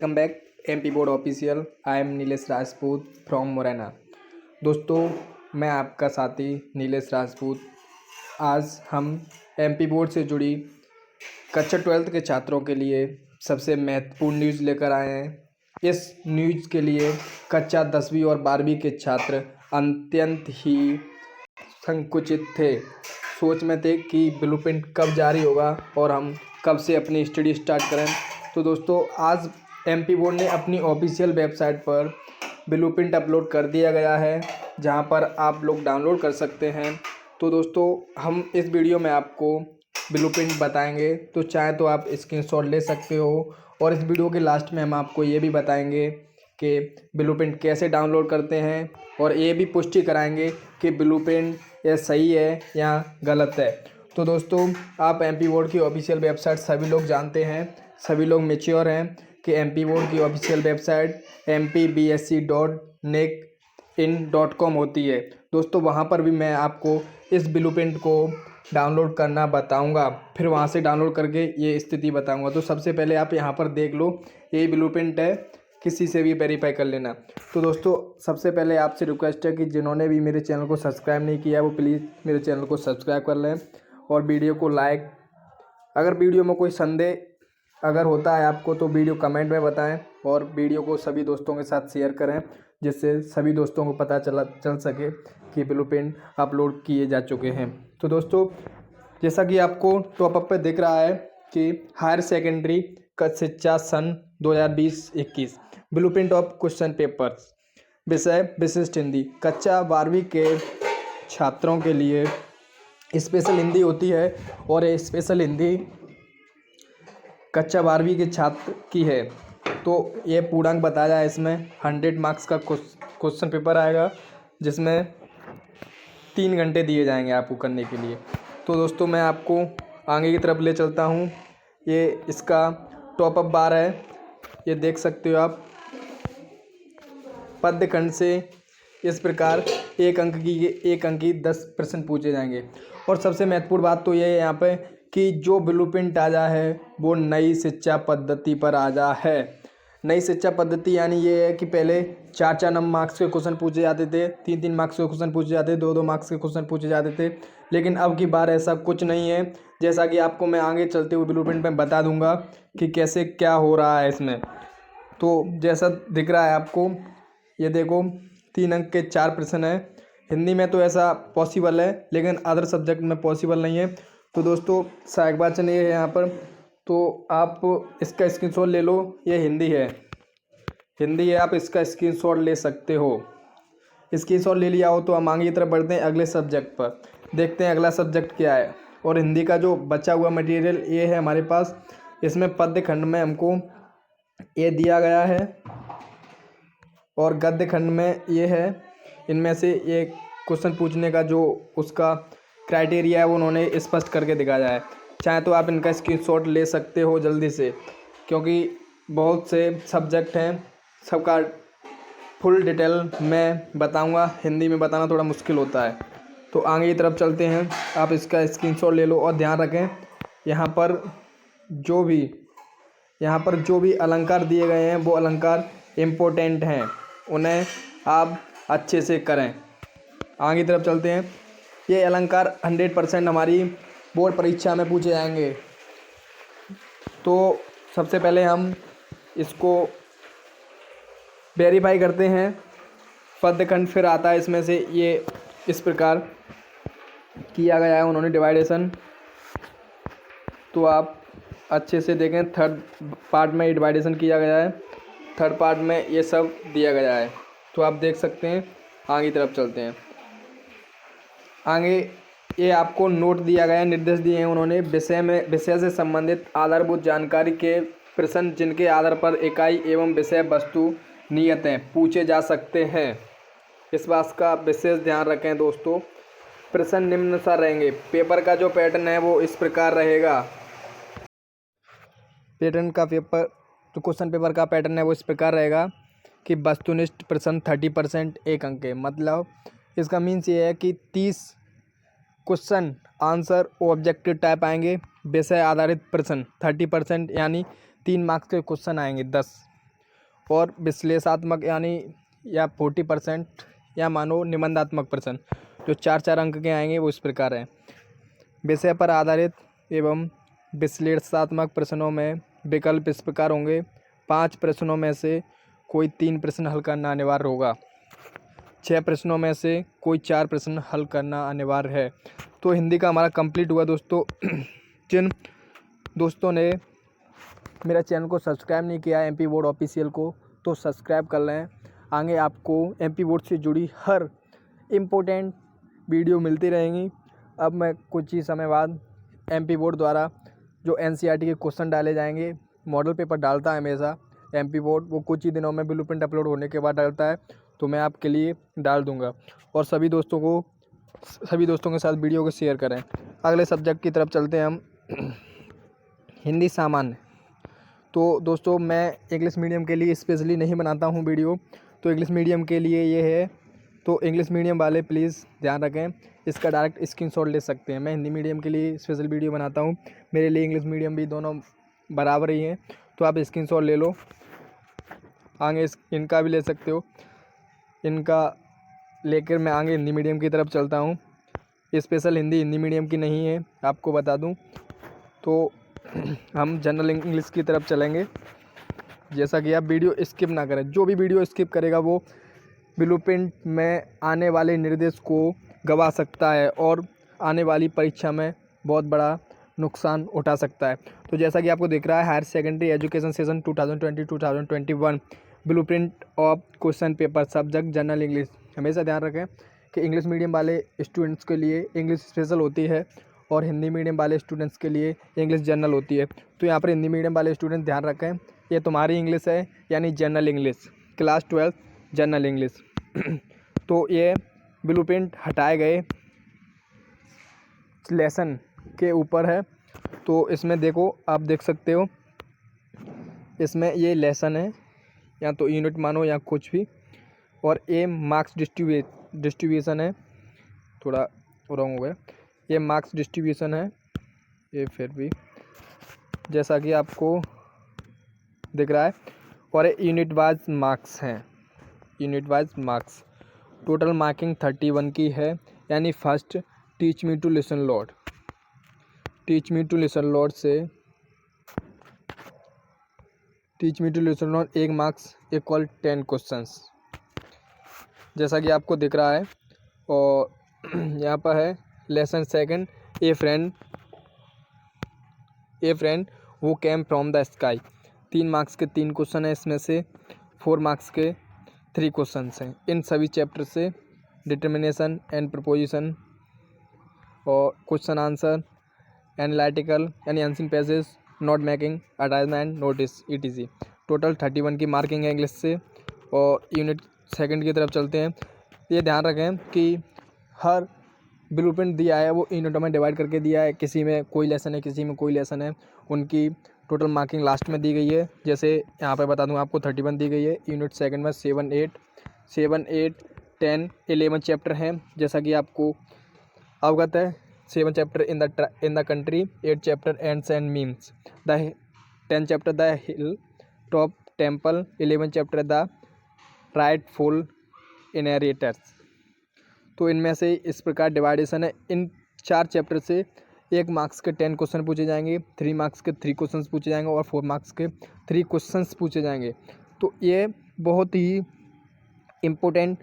Welcome back MP board official. I am Nilesh Rajput from Morena. दोस्तों, मैं आपका साथी नीलेश राजपूत। आज हम एमपी बोर्ड से जुड़ी कक्षा 12th के छात्रों के लिए सबसे महत्वपूर्ण न्यूज़ लेकर आए हैं। इस न्यूज़ के लिए कक्षा 10वीं और 12वीं के छात्र अत्यंत ही संकुचित थे। सोच में थे कि ब्लूप्रिंट कब जारी होगा और हम कब से अपनी स्टडी स्टार्ट करें। तो दोस्तों, आज एमपी बोर्ड ने अपनी ऑफिशियल वेबसाइट पर ब्लूप्रिंट अपलोड कर दिया गया है, जहां पर आप लोग डाउनलोड कर सकते हैं। तो दोस्तों, हम इस वीडियो में आपको ब्लूप्रिंट बताएंगे, तो चाहे तो आप स्क्रीनशॉट ले सकते हो। और इस वीडियो के लास्ट में हम आपको ये भी बताएंगे कि ब्लूप्रिंट कैसे डाउनलोड करते हैं, और ये भी पुष्टि कराएंगे कि ब्लूप्रिंट ये सही है या गलत है। तो दोस्तों, आप एमपी बोर्ड की ऑफिशियल वेबसाइट सभी लोग जानते हैं, सभी लोग मेच्योर हैं कि एमपी बोर्ड की ऑफिशियल वेबसाइट mpbsc.nekin.com होती है। दोस्तों, वहां पर भी मैं आपको इस ब्लूप्रिंट को डाउनलोड करना बताऊंगा, फिर वहां से डाउनलोड करके ये स्थिति बताऊंगा। तो सबसे पहले आप यहां पर देख लो, ये ब्लूप्रिंट है, किसी से भी वेरीफाई कर लेना। तो दोस्तों, सबसे पहले आपसे रिक्वेस्ट है कि जिन्होंने भी मेरे चैनल को सब्सक्राइब नहीं किया वो प्लीज़ मेरे चैनल को सब्सक्राइब कर लें और वीडियो को लाइक। अगर वीडियो में कोई संदेह अगर होता है आपको तो वीडियो कमेंट में बताएं, और वीडियो को सभी दोस्तों के साथ शेयर करें, जिससे सभी दोस्तों को पता चल सके कि ब्लूप्रिंट अपलोड किए जा चुके हैं। तो दोस्तों, जैसा कि आपको टॉप अप पे दिख रहा है कि हायर सेकेंडरी का शिक्षा सन 2020-21 ब्लूप्रिंट ऑफ क्वेश्चन पेपर्स, विषय विशिष्ट हिंदी। कक्षा 12वीं के छात्रों के लिए स्पेशल हिंदी होती है, और ये स्पेशल हिंदी कक्षा 12वीं के छात्र की है। तो ये पूर्णांक बताया जाए, इसमें 100 मार्क्स का क्वेश्चन पेपर आएगा, जिसमें 3 घंटे दिए जाएंगे आपको करने के लिए। तो दोस्तों, मैं आपको आगे की तरफ ले चलता हूँ। ये इसका टॉप अप बार है, ये देख सकते हो आप। पद्य खंड से इस प्रकार एक अंक की 10 प्रश्न पूछे जाएंगे। और सबसे महत्वपूर्ण बात तो ये है यहाँ पे कि जो ब्लूप्रिंट आजा है वो नई शिक्षा पद्धति पर आजा है। नई शिक्षा पद्धति यानी ये है कि पहले 4-4 नंबर मार्क्स के क्वेश्चन पूछे जाते थे, 3-3 मार्क्स के क्वेश्चन पूछे जाते थे, 2-2 मार्क्स के क्वेश्चन पूछे जाते थे। लेकिन अब की बार ऐसा कुछ नहीं है, जैसा कि आपको मैं आगे चलते हुए ब्लूप्रिंट में बता दूंगा कि कैसे क्या हो रहा है इसमें। तो जैसा दिख रहा है आपको, ये देखो 3 अंक के 4 प्रश्न है। हिंदी में तो ऐसा पॉसिबल है, लेकिन अदर सब्जेक्ट में पॉसिबल नहीं है। तो दोस्तों, सहायक वाचन ये है यहाँ पर, तो आप इसका स्क्रीनशॉट ले लो। ये हिंदी है, आप इसका स्क्रीनशॉट ले सकते हो। स्क्रीनशॉट ले लिया हो तो हम आगे की तरफ बढ़ते हैं अगले सब्जेक्ट पर, देखते हैं अगला सब्जेक्ट क्या है। और हिंदी का जो बचा हुआ मटेरियल ये है हमारे पास। इसमें पद्य खंड में हमको ये दिया गया है, और गद्य खंड में ये है। इनमें से ये क्वेश्चन पूछने का जो उसका क्राइटेरिया है वो उन्होंने स्पष्ट करके दिखाया है। चाहे तो आप इनका स्क्रीनशॉट ले सकते हो जल्दी से, क्योंकि बहुत से सब्जेक्ट हैं, सबका फुल डिटेल मैं बताऊंगा। हिंदी में बताना थोड़ा मुश्किल होता है। तो आगे की तरफ चलते हैं, आप इसका स्क्रीनशॉट ले लो। और ध्यान रखें, यहाँ पर जो भी अलंकार दिए गए हैं वो अलंकार इम्पोर्टेंट हैं, उन्हें आप अच्छे से करें। आगे की तरफ चलते हैं। ये अलंकार 100% हमारी बोर्ड परीक्षा में पूछे जाएंगे। तो सबसे पहले हम इसको वेरीफाई करते हैं। पद्यखंड फिर आता है, इसमें से ये इस प्रकार किया गया है उन्होंने डिवाइडेशन। तो आप अच्छे से देखें, थर्ड पार्ट में डिवाइडेशन किया गया है, थर्ड पार्ट में ये सब दिया गया है, तो आप देख सकते हैं। आगे की तरफ चलते हैं। आगे ये आपको नोट दिया गया है, निर्देश दिए हैं उन्होंने। विषय से संबंधित आधारभूत जानकारी के प्रश्न जिनके आधार पर इकाई एवं विषय वस्तु नियतें पूछे जा सकते हैं, इस बात का विशेष ध्यान रखें दोस्तों। प्रश्न निम्नानुसार रहेंगे। पेपर का जो पैटर्न है वो इस प्रकार रहेगा। जो क्वेश्चन पेपर का पैटर्न है वो इस प्रकार रहेगा कि वस्तुनिष्ठ प्रश्न 30% 1 अंक के। मतलब इसका मीन्स ये है कि 30 क्वेश्चन आंसर ऑब्जेक्टिव टाइप आएंगे। विषय आधारित प्रश्न 30% यानी 3 मार्क्स के क्वेश्चन आएंगे 10। और विश्लेषणात्मक यानी या 40% या मानो निबंधात्मक प्रश्न जो 4-4 अंक के आएंगे वो इस प्रकार हैं। विषय पर आधारित एवं विश्लेषणात्मक प्रश्नों में विकल्प इस प्रकार होंगे। 5 प्रश्नों में से कोई 3 प्रश्न हल करना अनिवार्य होगा। 6 प्रश्नों में से कोई 4 प्रश्न हल करना अनिवार्य है। तो हिंदी का हमारा कंप्लीट हुआ दोस्तों। जिन दोस्तों ने मेरा चैनल को सब्सक्राइब नहीं किया है MP बोर्ड ऑफिशियल को, तो सब्सक्राइब कर लें। आगे आपको MP बोर्ड से जुड़ी हर इम्पोर्टेंट वीडियो मिलती रहेंगी। अब मैं कुछ ही समय बाद MP बोर्ड द्वारा जो NCERT के क्वेश्चन डाले जाएंगे, मॉडल पेपर डालता है हमेशा MP बोर्ड, वो कुछ ही दिनों में ब्लूप्रिंट अपलोड होने के बाद डालता है, तो मैं आपके लिए डाल दूंगा। और सभी दोस्तों के साथ वीडियो को शेयर करें। अगले सब्जेक्ट की तरफ चलते हैं हम। हिंदी सामान्य। तो दोस्तों मैं इंग्लिश मीडियम के लिए स्पेशली नहीं बनाता हूँ वीडियो, तो इंग्लिश मीडियम के लिए ये है, तो इंग्लिश मीडियम वाले प्लीज़ ध्यान रखें, इसका डायरेक्ट स्क्रीनशॉट ले सकते हैं। मैं हिंदी मीडियम के लिए स्पेशल वीडियो बनाता हूँ, मेरे लिए इंग्लिश मीडियम भी दोनों बराबर ही हैं, तो आप स्क्रीनशॉट ले लो। आगे इनका भी ले सकते हो, इनका लेकर मैं आगे हिंदी मीडियम की तरफ चलता हूँ। स्पेशल हिंदी मीडियम की नहीं है, आपको बता दूँ। तो हम जनरल इंग्लिश की तरफ चलेंगे। जैसा कि आप वीडियो स्किप ना करें, जो भी वीडियो स्किप करेगा वो ब्लूप्रिंट में आने वाले निर्देश को गवा सकता है और आने वाली परीक्षा में बहुत बड़ा नुकसान उठा सकता है। तो जैसा कि आपको दिख रहा है, higher secondary education session 2020-2021 blueprint of question paper subject general English. हमेशा ध्यान रखें कि इंग्लिश मीडियम वाले स्टूडेंट्स के लिए इंग्लिश स्पेशल होती है और हिंदी मीडियम वाले स्टूडेंट्स के लिए इंग्लिश जनरल होती है। तो यहाँ पर हिंदी मीडियम वाले स्टूडेंट ध्यान रखें, ये तुम्हारी इंग्लिश है यानी general English, class 12 general English. तो ये ब्लूप्रिंट हटाए गए लेसन के ऊपर है। तो इसमें देखो, आप देख सकते हो, इसमें ये लेसन है, या तो यूनिट मानो या कुछ भी, और ये मार्क्स डिस्ट्रीब्यूशन है, थोड़ा रॉन्ग हो गया, ये मार्क्स डिस्ट्रीब्यूशन है, ये फिर भी जैसा कि आपको दिख रहा है, और ये यूनिट वाइज मार्क्स हैं, unit wise marks. Total marking 31 की है, यानी first teach me to listen lord, teach me to listen lord से teach me to listen lord 1 marks equal 10 questions, जैसा कि आपको दिख रहा है। और यहाँ पर है लेसन सेकंड ए फ्रेंड वो came from the sky. 3 marks के 3 क्वेश्चन हैं, इसमें से 4 मार्क्स के 3 क्वेश्चन हैं। इन सभी चैप्टर से डिटर्मिनेशन एंड प्रपोजिशन और क्वेश्चन आंसर, एनालिटिकल यानी answering passage, note making, attachment, notice ETC। Total 31 की मार्किंग है इंग्लिश से। और यूनिट सेकंड की तरफ चलते हैं। ये ध्यान रखें कि हर ब्लूप्रिंट दिया है वो यूनिटों में डिवाइड करके दिया है, किसी में कोई लेसन है, किसी में कोई लेसन है, उनकी टोटल मार्किंग लास्ट में दी गई है। जैसे यहाँ पे बता दूँ आपको 31 दी गई है। यूनिट सेकंड में 7, 8, 10, 11 चैप्टर हैं, जैसा कि आपको अवगत है। 7 chapter in the country, 8 chapter ends and memes, 10 chapter the hill top temple, 11 chapter the rightful inheritors. तो इनमें से इस प्रकार डिवाइडेशन है। इन 4 चैप्टर से 1 मार्क्स के 10 क्वेश्चन पूछे जाएंगे, 3 मार्क्स के 3 क्वेश्चन पूछे जाएंगे और 4 मार्क्स के 3 क्वेश्चन पूछे जाएंगे। तो ये बहुत ही इम्पोर्टेंट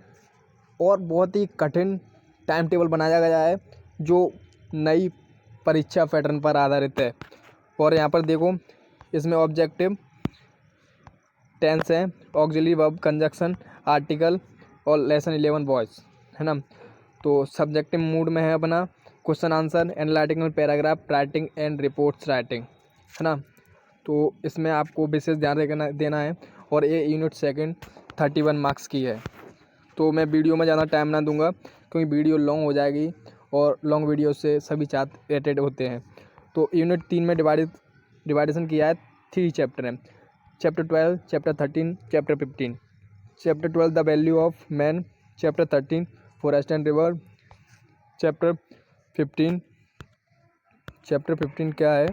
और बहुत ही कठिन टाइम टेबल बनाया गया है जो नई परीक्षा पैटर्न पर आधारित है। और यहाँ पर देखो, इसमें ऑब्जेक्टिव टेंस है, ऑक्सिलरी वर्ब, कंजक्शन, आर्टिकल और लेसन 11 वॉइस, है ना। तो सब्जेक्टिव मूड में है अपना question answer, analytical paragraph writing and reports writing, है ना। तो इसमें आपको विशेष ध्यान देना है। और ये यूनिट सेकंड 31 मार्क्स की है। तो मैं वीडियो में ज़्यादा टाइम ना दूंगा क्योंकि वीडियो लॉन्ग हो जाएगी और लॉन्ग वीडियो से सभी छात्र इरिटेट होते हैं। तो यूनिट 3 में डिवाइडेशन किया है, 3 चैप्टर हैं, chapter 12, chapter 13, chapter 15। Chapter 12 the value of man, chapter 13 forest and river, chapter 15 क्या है,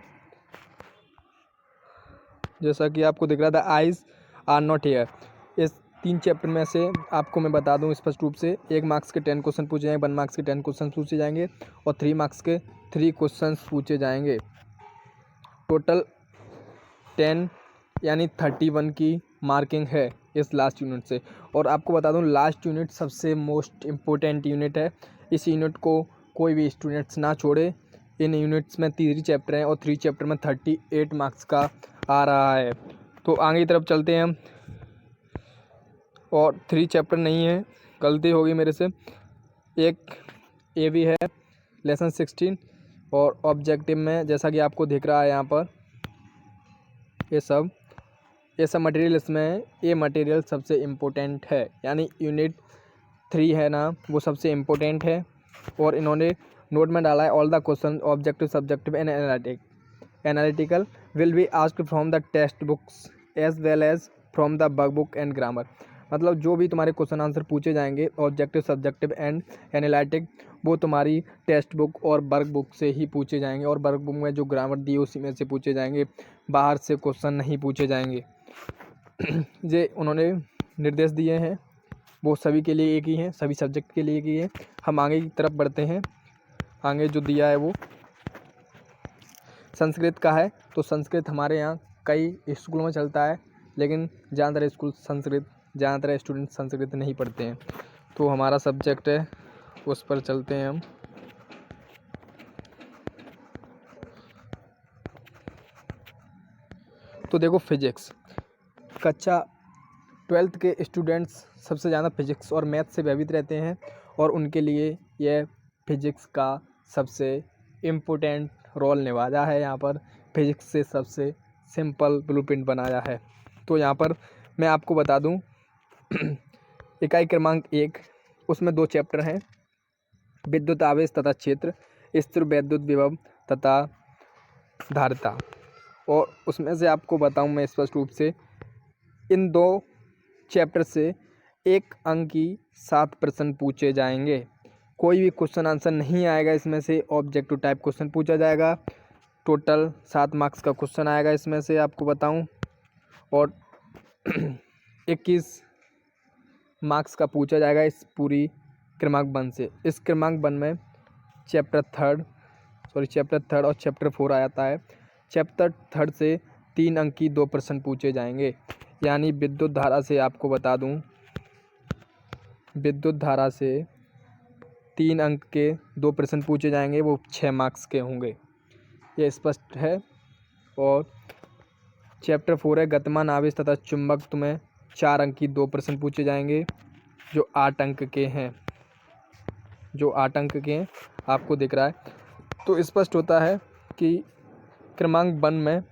जैसा कि आपको दिख रहा था, आइज आर नॉट हेयर। इस 3 चैप्टर में से आपको मैं बता दूं स्पष्ट रूप से 1 मार्क्स के 10 क्वेश्चन पूछे जाएंगे, 1 मार्क्स के 10 क्वेश्चन पूछे जाएंगे और 3 मार्क्स के 3 क्वेश्चन पूछे जाएंगे। टोटल 10 यानी 31 की मार्किंग है इस लास्ट यूनिट से। और आपको बता दूं लास्ट यूनिट सबसे मोस्ट इम्पोर्टेंट यूनिट है। इस यूनिट को कोई भी स्टूडेंट्स ना छोड़े। इन यूनिट्स में 3 चैप्टर हैं और 3 चैप्टर में 38 मार्क्स का आ रहा है। तो आगे की तरफ चलते हैं हम। और 3 चैप्टर नहीं है, गलती होगी मेरे से। एक ए भी है लेसन 16 और ऑब्जेक्टिव में जैसा कि आपको दिख रहा है यहाँ पर ये सब मटेरियल इसमें है। ये मटेरियल सबसे इम्पोर्टेंट है, यानी यूनिट 3 है ना, वो सबसे इम्पोर्टेंट है। और इन्होंने नोट में डाला है all the question objective subjective and analytical will be asked from the textbooks as well as from the workbook and grammar. मतलब जो भी तुम्हारे क्वेश्चन आंसर पूछे जाएंगे ऑब्जेक्टिव सब्जेक्टिव एंड एनालिटिक, वो तुम्हारी टेक्स्ट बुक और work book से ही पूछे जाएंगे। और वर्क बुक में जो ग्रामर दी है उसी में से पूछे जाएंगे, बाहर से क्वेश्चन नहीं पूछे जाएंगे। ये उन्होंने निर्देश दिए हैं, वो सभी के लिए एक ही हैं, सभी सब्जेक्ट के लिए एक ही है। हम आगे की तरफ बढ़ते हैं। आगे जो दिया है वो संस्कृत का है। तो संस्कृत हमारे यहाँ कई स्कूलों में चलता है, लेकिन ज़्यादातर स्टूडेंट संस्कृत नहीं पढ़ते हैं। तो हमारा सब्जेक्ट है, उस पर चलते हैं हम। तो देखो फिजिक्स, कक्षा 12th के स्टूडेंट्स सबसे ज़्यादा फिजिक्स और मैथ से भयभीत रहते हैं और उनके लिए यह फिजिक्स का सबसे इम्पोर्टेंट रोल निभाया है। यहाँ पर फिजिक्स से सबसे सिंपल ब्लूप्रिंट बनाया है। तो यहाँ पर मैं आपको बता दूँ इकाई क्रमांक 1, उसमें 2 चैप्टर हैं, विद्युत आवेश तथा क्षेत्र, स्थिर वैद्युत विभव तथा धारिता। और उसमें से आपको बताऊं मैं स्पष्ट रूप से, इन 2 चैप्टर से 1 अंक की 7 प्रश्न पूछे जाएंगे। कोई भी क्वेश्चन आंसर नहीं आएगा इसमें से, ऑब्जेक्टिव टाइप क्वेश्चन पूछा जाएगा। टोटल 7 मार्क्स का क्वेश्चन आएगा इसमें से आपको बताऊं, और 21 मार्क्स का पूछा जाएगा इस पूरी क्रमांक 1 से। इस क्रमांक 1 में चैप्टर 3 और चैप्टर 4 आ जाता है। चैप्टर 3 से 3 अंक की 2 प्रश्न पूछे जाएंगे। यानी विद्युत धारा से आपको बता दूं, विद्युत धारा से 3 अंक के 2 प्रश्न पूछे जाएंगे, वो 6 मार्क्स के होंगे, ये स्पष्ट है। और चैप्टर 4 है गतिमान आवेश तथा चुंबकत्व में 4 अंक की 2 प्रश्न पूछे जाएंगे, जो 8 अंक के हैं, आपको दिख रहा है। तो स्पष्ट होता है कि क्रमांक 1 में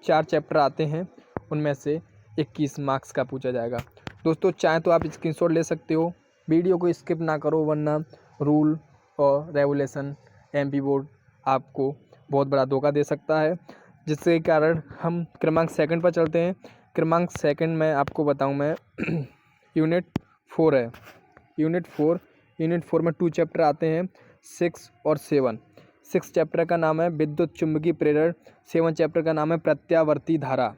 4 चैप्टर आते हैं, उनमें से 21 मार्क्स का पूछा जाएगा। दोस्तों चाहें तो आप स्क्रीनशॉट ले सकते हो, वीडियो को स्किप ना करो, वरना रूल और रेगुलेशन एमपी बोर्ड आपको बहुत बड़ा धोखा दे सकता है, जिसके कारण हम क्रमांक 2 पर चलते हैं। क्रमांक 2 में आपको बताऊं मैं यूनिट 4 है। यूनिट 4 में 2 चैप्टर आते हैं, 6 और 7। 6 चैप्टर का नाम है विद्युत चुम्बकीय प्रेरण, 7 चैप्टर का नाम है प्रत्यावर्ती धारा।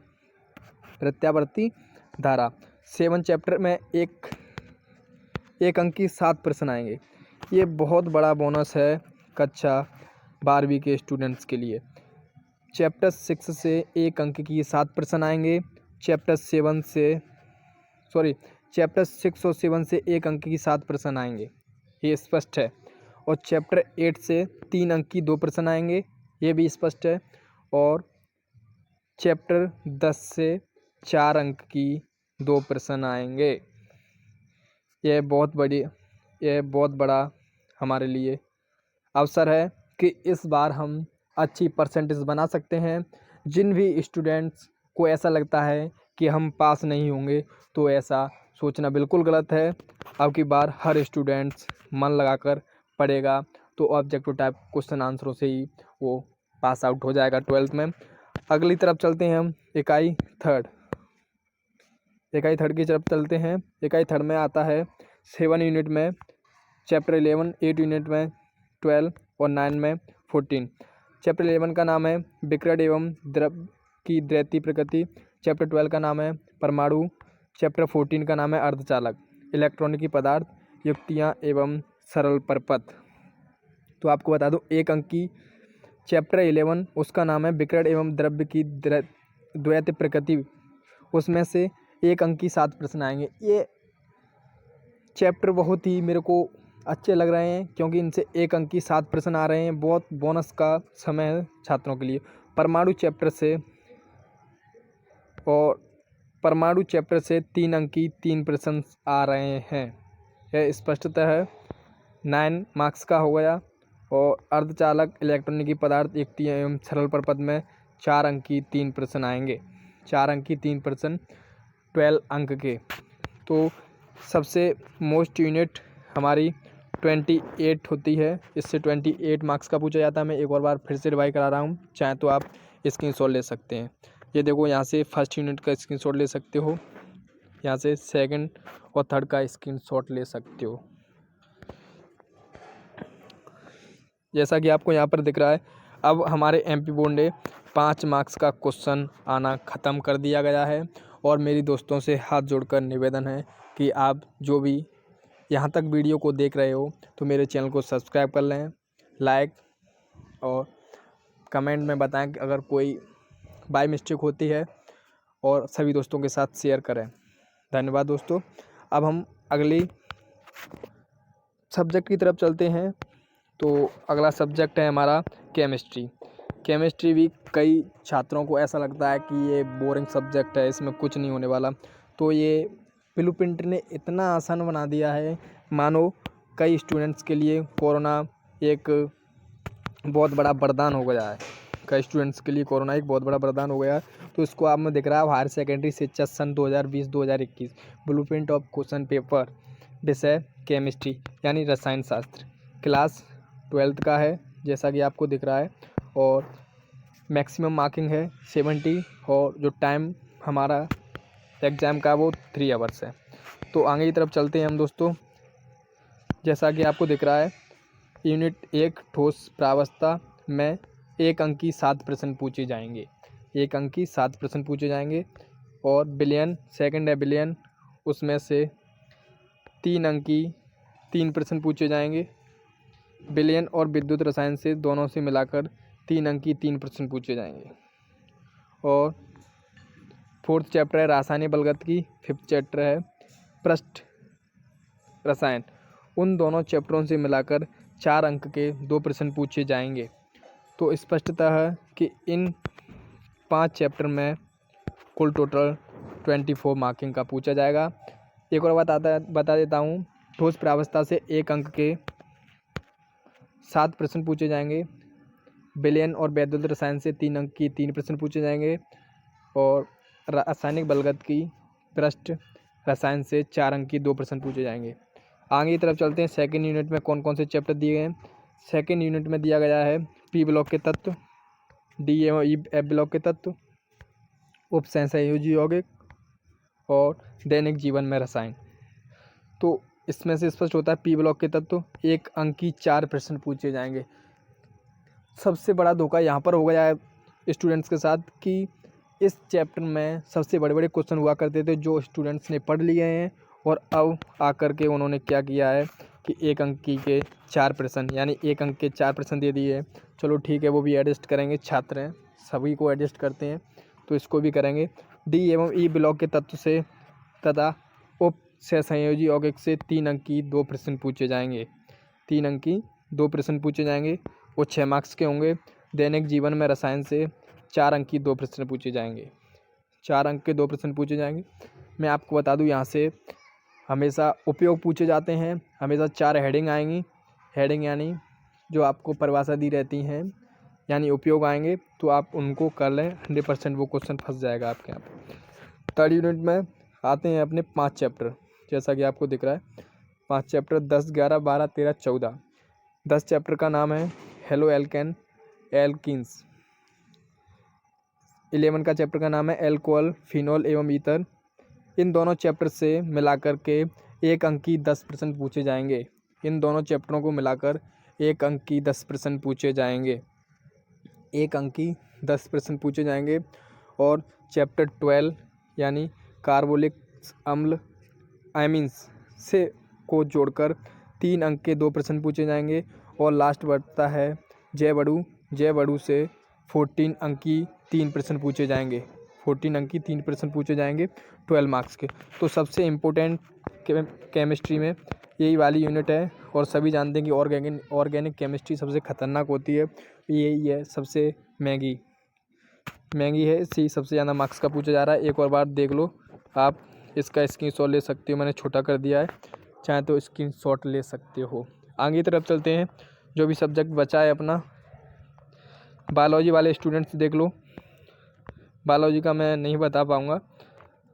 7 चैप्टर में एक अंक की 7 प्रश्न आएंगे। ये बहुत बड़ा बोनस है कक्षा 12वीं के स्टूडेंट्स के लिए। चैप्टर 6 से 1 अंक की 7 प्रश्न आएंगे। चैप्टर 6 और 7 से 1 अंक की 7 प्रश्न आएंगे, ये स्पष्ट है। और चैप्टर 8 से 3 अंक की 2 प्रश्न आएंगे, ये भी स्पष्ट है। और चैप्टर 10 से 4 अंक की 2 प्रश्न आएंगे। यह बहुत बड़ा हमारे लिए अवसर है कि इस बार हम अच्छी परसेंटेज बना सकते हैं। जिन भी स्टूडेंट्स को ऐसा लगता है कि हम पास नहीं होंगे, तो ऐसा सोचना बिल्कुल गलत है। अब की बार हर स्टूडेंट्स मन लगाकर पढ़ेगा तो ऑब्जेक्टिव टाइप क्वेश्चन आंसरों से ही वो पास आउट हो जाएगा 12th में। अगली तरफ चलते हैं हम, इकाई थर्ड की तरफ चलते हैं। इकाई थर्ड में आता है 7 यूनिट में चैप्टर 11, 8 यूनिट में 12 और 9 में 14। चैप्टर 11 का नाम है विकिरण एवं द्रव की द्वैती प्रकृति। चैप्टर 12 का नाम है परमाणु। चैप्टर 14 का नाम है अर्धचालक, इलेक्ट्रॉनिकी पदार्थ, युक्तियाँ एवं सरल परपथ। तो आपको बता दूं 1 अंक की चैप्टर 11 उसका नाम है विकिरण एवं द्रव्य की द्वैत प्रकृति। उसमें से 1 अंक की 7 प्रश्न आएंगे। ये चैप्टर बहुत ही मेरे को अच्छे लग रहे हैं क्योंकि इनसे 1 अंक की 7 प्रश्न आ रहे हैं। बहुत बोनस का समय है छात्रों के लिए। परमाणु चैप्टर से 3 अंक की 3 प्रश्न आ रहे हैं। यह स्पष्टतः 9 मार्क्स का हो गया। और अर्धचालक, इलेक्ट्रॉनिकी पदार्थ, युक्तियाँ एवं सरल परपथ में 4 अंक की 3 प्रश्न आएंगे। 4 अंक की 3 प्रश्न 12 अंक के। तो सबसे मोस्ट यूनिट हमारी 28 होती है। इससे 28 मार्क्स का पूछा जाता है। मैं एक और बार फिर से रिवाइज करा रहा हूँ, चाहे तो आप स्क्रीनशॉट ले सकते हैं। ये देखो, यहाँ से फर्स्ट यूनिट का स्क्रीनशॉट ले सकते हो, यहाँ से सेकंड और थर्ड का स्क्रीनशॉट ले सकते हो। जैसा कि आपको यहाँ पर दिख रहा है, अब हमारे एमपी बोर्ड ने 5 मार्क्स का क्वेश्चन आना ख़त्म कर दिया गया है। और मेरी दोस्तों से हाथ जोड़कर निवेदन है कि आप जो भी यहाँ तक वीडियो को देख रहे हो तो मेरे चैनल को सब्सक्राइब कर लें, लाइक और कमेंट में बताएं कि अगर कोई बाय मिस्टेक होती है, और सभी दोस्तों के साथ शेयर करें। धन्यवाद दोस्तों। अब हम अगली सब्जेक्ट की तरफ चलते हैं। तो अगला सब्जेक्ट है हमारा केमिस्ट्री। केमिस्ट्री भी कई छात्रों को ऐसा लगता है कि ये बोरिंग सब्जेक्ट है, इसमें कुछ नहीं होने वाला। तो ये ब्लूप्रिंट ने इतना आसान बना दिया है, मानो कई स्टूडेंट्स के लिए कोरोना एक बहुत बड़ा वरदान हो गया है। कई स्टूडेंट्स के लिए कोरोना एक बहुत बड़ा वरदान हो गया है। तो इसको आप में दिख रहा है हायर सेकेंडरी शिक्षा सन 2020-2021 ब्लूप्रिंट ऑफ क्वेश्चन पेपर, विषय केमिस्ट्री यानी रसायन शास्त्र, क्लास 12th का है जैसा कि आपको दिख रहा है। और मैक्सिमम मार्किंग है 70 और जो टाइम हमारा एग्ज़ाम का वो 3 आवर्स है। तो आगे की तरफ चलते हैं हम दोस्तों। जैसा कि आपको दिख रहा है, यूनिट 1 ठोस प्रावस्था में 1 अंक की 7 प्रश्न पूछे जाएंगे। 1 अंक की 7 प्रश्न पूछे जाएंगे। और बिलियन, सेकंड है बिलियन, उसमें से 3 अंक की 3 प्रश्न पूछे जाएंगे। बिलियन और विद्युत रसायन से दोनों से मिलाकर 3 अंक की 3 प्रश्न पूछे जाएंगे। और 4th चैप्टर है रासायनिक बलगत की, 5th चैप्टर है पृष्ठ रसायन। उन दोनों चैप्टरों से मिलाकर 4 अंक के 2 प्रश्न पूछे जाएंगे। तो स्पष्टतः है कि इन 5 चैप्टर में कुल टोटल 24 मार्किंग का पूछा जाएगा। एक और बता देता हूँ, ठोस प्रावस्था से 1 अंक के 7 प्रश्न पूछे जाएंगे। बिलियन और वैद्युत रसायन से 3 अंक की 3 प्रश्न पूछे जाएंगे। और रासायनिक बलगत की पृष्ठ रसायन से 4 अंक की 2 प्रश्न पूछे जाएंगे। आगे की तरफ चलते हैं। सेकंड यूनिट में कौन कौन से चैप्टर दिए गए हैं। सेकंड यूनिट में दिया गया है पी ब्लॉक के तत्व, डी एवं ई एफ ब्लॉक के तत्व, उपसंयोजी यौगिक और दैनिक जीवन में रसायन। तो इसमें से स्पष्ट होता है पी ब्लॉक के तत्व 1 अंक की 4 प्रश्न पूछे जाएंगे। सबसे बड़ा धोखा यहाँ पर हो गया है स्टूडेंट्स के साथ कि इस चैप्टर में सबसे बड़े बड़े क्वेश्चन हुआ करते थे जो स्टूडेंट्स ने पढ़ लिए हैं, और अब आकर के उन्होंने क्या किया है कि 1 अंक के 4 प्रश्न यानी 1 अंक के 4 प्रश्न दे दिए हैं। चलो ठीक है, वो भी एडजस्ट करेंगे, छात्र हैं, सभी को एडजस्ट करते हैं, तो इसको भी करेंगे। डी एवं ई ब्लॉक के तत्व से तथा उप संयोजी यौगिक से 3 अंक की 2 प्रश्न पूछे जाएंगे। 3 अंक की 2 प्रश्न पूछे जाएंगे, वो 6 मार्क्स के होंगे। दैनिक जीवन में रसायन से 4 अंक की 2 प्रश्न पूछे जाएंगे। 4 अंक के 2 प्रश्न पूछे जाएंगे। मैं आपको बता दूं, यहाँ से हमेशा उपयोग पूछे जाते हैं। हमेशा 4 हेडिंग आएंगी। हेडिंग यानी जो आपको परिभाषा दी रहती हैं, यानी उपयोग आएंगे, तो आप उनको कर लें, 100% वो क्वेश्चन फंस जाएगा आपके यहाँ पर। थर्ड यूनिट में आते हैं अपने 5 चैप्टर, जैसा कि आपको दिख रहा है 5 चैप्टर 10, 11, 12, 13, 14। 10 चैप्टर का नाम है हेलो एल्केन एल्किन्स। 11 का चैप्टर का नाम है एल्कोहल, फिनॉल एवं ईथर। इन दोनों चैप्टर से मिलाकर के 1 अंक की 10 प्रश्न पूछे जाएंगे। इन दोनों चैप्टरों को मिलाकर 1 अंक की 10 प्रश्न पूछे जाएंगे। 1 अंक की 10 प्रश्न पूछे जाएंगे। और चैप्टर 12 यानी कार्बोलिक अम्ल एमीन्स से को जोड़कर 3 अंक के 2 प्रश्न पूछे जाएंगे। और लास्ट बढ़ता है जय से 14 अंक की 3 प्रश्न पूछे जाएंगे। 14 अंक की 3 प्रश्न पूछे जाएंगे 12 मार्क्स के। तो सबसे इम्पोर्टेंट केमिस्ट्री में यही वाली यूनिट है। और सभी जानते हैं कि ऑर्गेनिक केमिस्ट्री सबसे खतरनाक होती है। यही है, सबसे महंगी है, इसी सबसे ज़्यादा मार्क्स का पूछा जा रहा है। एक और बार देख लो, आप इसका स्क्रीनशॉट ले सकते हो, मैंने छोटा कर दिया है, चाहे तो स्क्रीनशॉट ले सकते हो। आगे की तरफ चलते हैं। जो भी सब्जेक्ट बचा है अपना, बायोलॉजी वाले स्टूडेंट्स देख लो। बायोलॉजी का मैं नहीं बता पाऊँगा,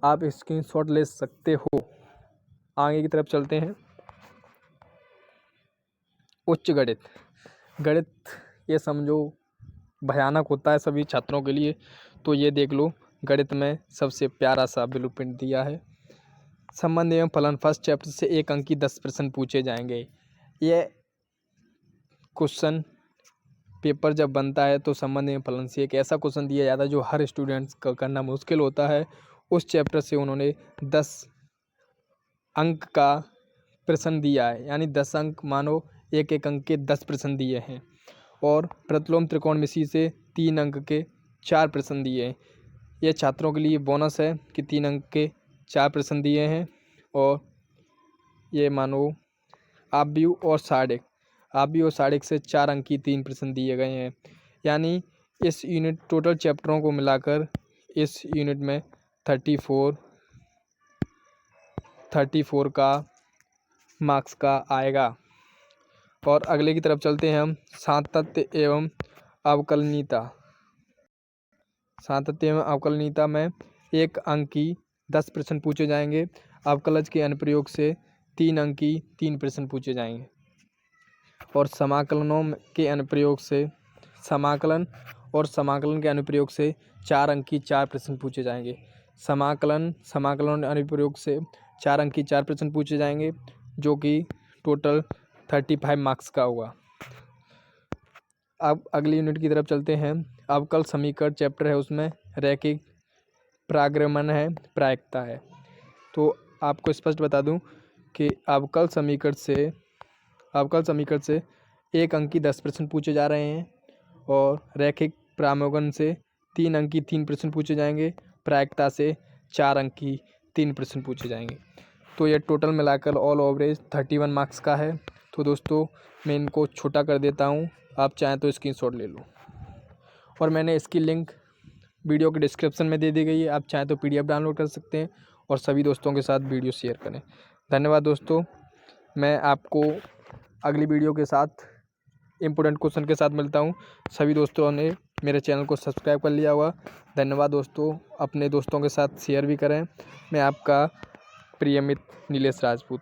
आप स्क्रीनशॉट ले सकते हो। आगे की तरफ चलते हैं। उच्च गणित ये समझो भयानक होता है सभी छात्रों के लिए। तो ये देख लो, गणित में सबसे प्यारा सा ब्लूप्रिंट दिया है। संबंध एवं फलन फर्स्ट चैप्टर से 1 अंक की 10 प्रश्न पूछे जाएंगे। ये क्वेश्चन पेपर जब बनता है तो संबंध एवं फलन से एक ऐसा क्वेश्चन दिया जाता है जो हर स्टूडेंट्स का करना मुश्किल होता है। उस चैप्टर से उन्होंने 10 अंक का प्रश्न दिया है, यानी 10 अंक मानो 1 अंक के 10 प्रश्न दिए हैं। और प्रतिलोम त्रिकोणमिति से 3 अंक के 4 प्रश्न दिए हैं। यह छात्रों के लिए बोनस है कि 3 अंक के 4 प्रश्न दिए हैं। और ये मानो आव्यूह और सारणिक से 4 अंक की 3 प्रश्न दिए गए हैं। यानी इस यूनिट टोटल चैप्टरों को मिलाकर इस यूनिट में 34 का मार्क्स का आएगा। और अगले की तरफ चलते हैं हम। सातत्य एवं अवकलनीयता में 1 अंक की 10 प्रश्न पूछे जाएंगे। अवकलज के अनुप्रयोग से 3 अंक की 3 प्रश्न पूछे जाएंगे। और समाकलन के अनुप्रयोग से 4 अंक की 4 प्रश्न पूछे जाएंगे। समाकलन अनुप्रयोग से 4 अंक की 4 प्रश्न पूछे जाएंगे, जो कि टोटल 35 मार्क्स का हुआ। अब अगली यूनिट की तरफ चलते हैं। अवकल समीकरण चैप्टर है, उसमें रैखिक प्रागमन है, प्रायिकता है। तो आपको स्पष्ट बता दूं कि अवकल समीकरण से 1 अंक की 10 प्रश्न पूछे जा रहे हैं। और रैखिक प्रागमन से 3 अंक की 3 प्रश्न पूछे जाएंगे। प्रायिकता से 4 अंक की 3 प्रश्न पूछे जाएंगे। तो ये टोटल मिलाकर ऑल ओवरेज 31 मार्क्स का है। तो दोस्तों, मैं इनको छोटा कर देता हूँ, आप चाहें तो स्क्रीनशॉट ले लो। और मैंने इसकी लिंक वीडियो के डिस्क्रिप्शन में दे दी गई है, आप चाहें तो PDF डाउनलोड कर सकते हैं और सभी दोस्तों के साथ वीडियो शेयर करें। धन्यवाद दोस्तों। मैं आपको अगली वीडियो के साथ इम्पोर्टेंट क्वेश्चन के साथ मिलता हूँ। सभी दोस्तों ने मेरे चैनल को सब्सक्राइब कर लिया होगा। धन्यवाद दोस्तों। अपने दोस्तों के साथ शेयर भी करें। मैं आपका प्रिय मित्र नीलेश राजपूत।